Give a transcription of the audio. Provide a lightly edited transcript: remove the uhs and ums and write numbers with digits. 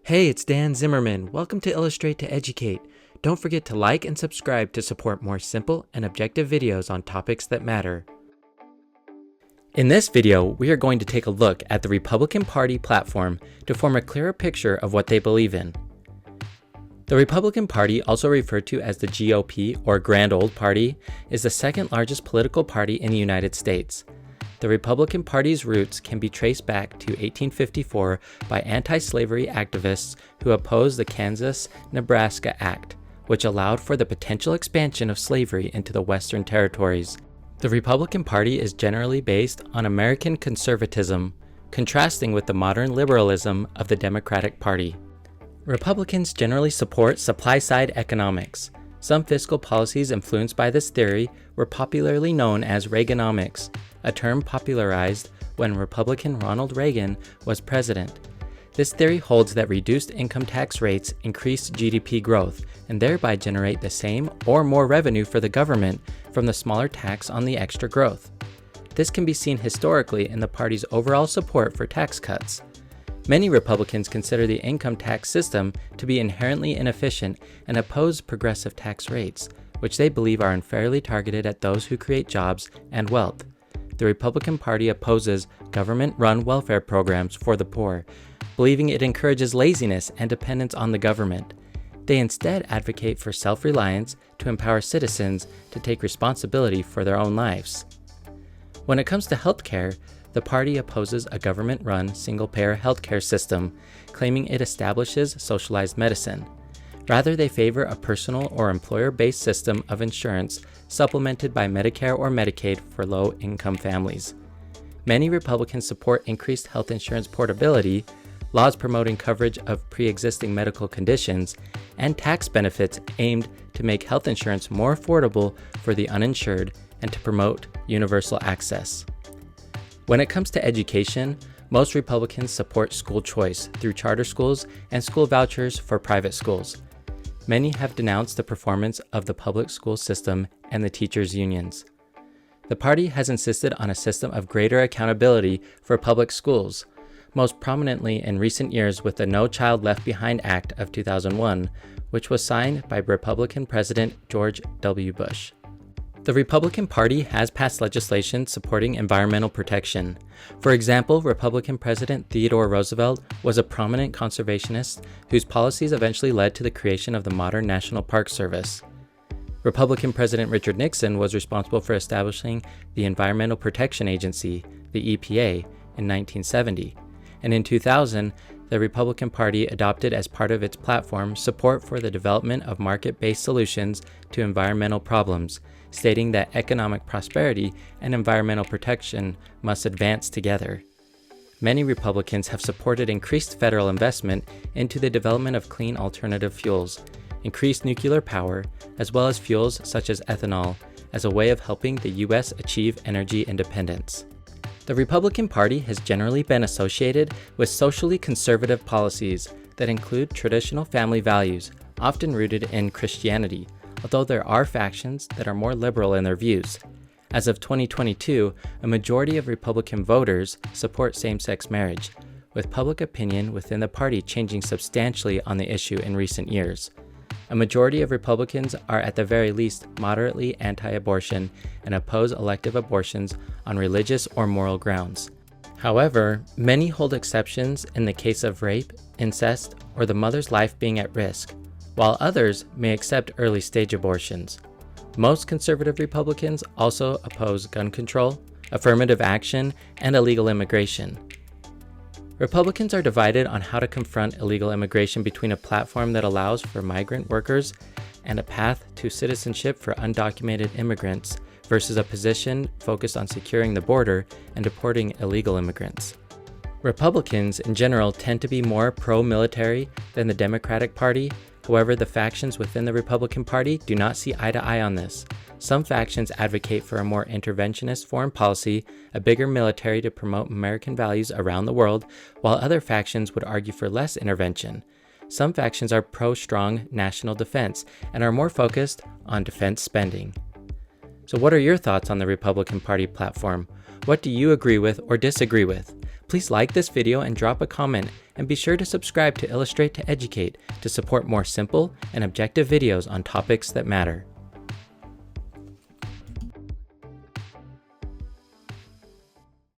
Hey, it's Dan Zimmerman. Welcome to Illustrate to Educate. Don't forget to like and subscribe to support more simple and objective videos on topics that matter. In this video, we are going to take a look at the Republican Party platform to form a clearer picture of what they believe in. The Republican Party, also referred to as the GOP or Grand Old Party, is the second largest political party in the United States. The Republican Party's roots can be traced back to 1854 by anti-slavery activists who opposed the Kansas-Nebraska Act, which allowed for the potential expansion of slavery into the Western territories. The Republican Party is generally based on American conservatism, contrasting with the modern liberalism of the Democratic Party. Republicans generally support supply-side economics. Some fiscal policies influenced by this theory were popularly known as Reaganomics, a term popularized when Republican Ronald Reagan was president. This theory holds that reduced income tax rates increase GDP growth and thereby generate the same or more revenue for the government from the smaller tax on the extra growth. This can be seen historically in the party's overall support for tax cuts. Many Republicans consider the income tax system to be inherently inefficient and oppose progressive tax rates, which they believe are unfairly targeted at those who create jobs and wealth. The Republican Party opposes government-run welfare programs for the poor, believing it encourages laziness and dependence on the government. They instead advocate for self-reliance to empower citizens to take responsibility for their own lives. When it comes to healthcare, the party opposes a government-run single-payer healthcare system, claiming it establishes socialized medicine. Rather, they favor a personal or employer-based system of insurance supplemented by Medicare or Medicaid for low-income families. Many Republicans support increased health insurance portability, laws promoting coverage of pre-existing medical conditions, and tax benefits aimed to make health insurance more affordable for the uninsured and to promote universal access. When it comes to education, most Republicans support school choice through charter schools and school vouchers for private schools. Many have denounced the performance of the public school system and the teachers' unions. The party has insisted on a system of greater accountability for public schools, most prominently in recent years with the No Child Left Behind Act of 2001, which was signed by Republican President George W. Bush. The Republican Party has passed legislation supporting environmental protection. For example, Republican President Theodore Roosevelt was a prominent conservationist whose policies eventually led to the creation of the modern National Park Service. Republican President Richard Nixon was responsible for establishing the Environmental Protection Agency, the EPA, in 1970. And in 2000, the Republican Party adopted as part of its platform support for the development of market-based solutions to environmental problems, stating that economic prosperity and environmental protection must advance together. Many Republicans have supported increased federal investment into the development of clean alternative fuels, increased nuclear power, as well as fuels such as ethanol, as a way of helping the U.S. achieve energy independence. The Republican Party has generally been associated with socially conservative policies that include traditional family values, often rooted in Christianity, although there are factions that are more liberal in their views. As of 2022, a majority of Republican voters support same-sex marriage, with public opinion within the party changing substantially on the issue in recent years. A majority of Republicans are at the very least moderately anti-abortion and oppose elective abortions on religious or moral grounds. However, many hold exceptions in the case of rape, incest, or the mother's life being at risk, while others may accept early-stage abortions. Most conservative Republicans also oppose gun control, affirmative action, and illegal immigration. Republicans are divided on how to confront illegal immigration between a platform that allows for migrant workers and a path to citizenship for undocumented immigrants versus a position focused on securing the border and deporting illegal immigrants. Republicans in general tend to be more pro-military than the Democratic Party. However, the factions within the Republican Party do not see eye to eye on this. Some factions advocate for a more interventionist foreign policy, a bigger military to promote American values around the world, while other factions would argue for less intervention. Some factions are pro-strong national defense and are more focused on defense spending. So what are your thoughts on the Republican Party platform? What do you agree with or disagree with? Please like this video and drop a comment, and be sure to subscribe to Illustrate to Educate to support more simple and objective videos on topics that matter.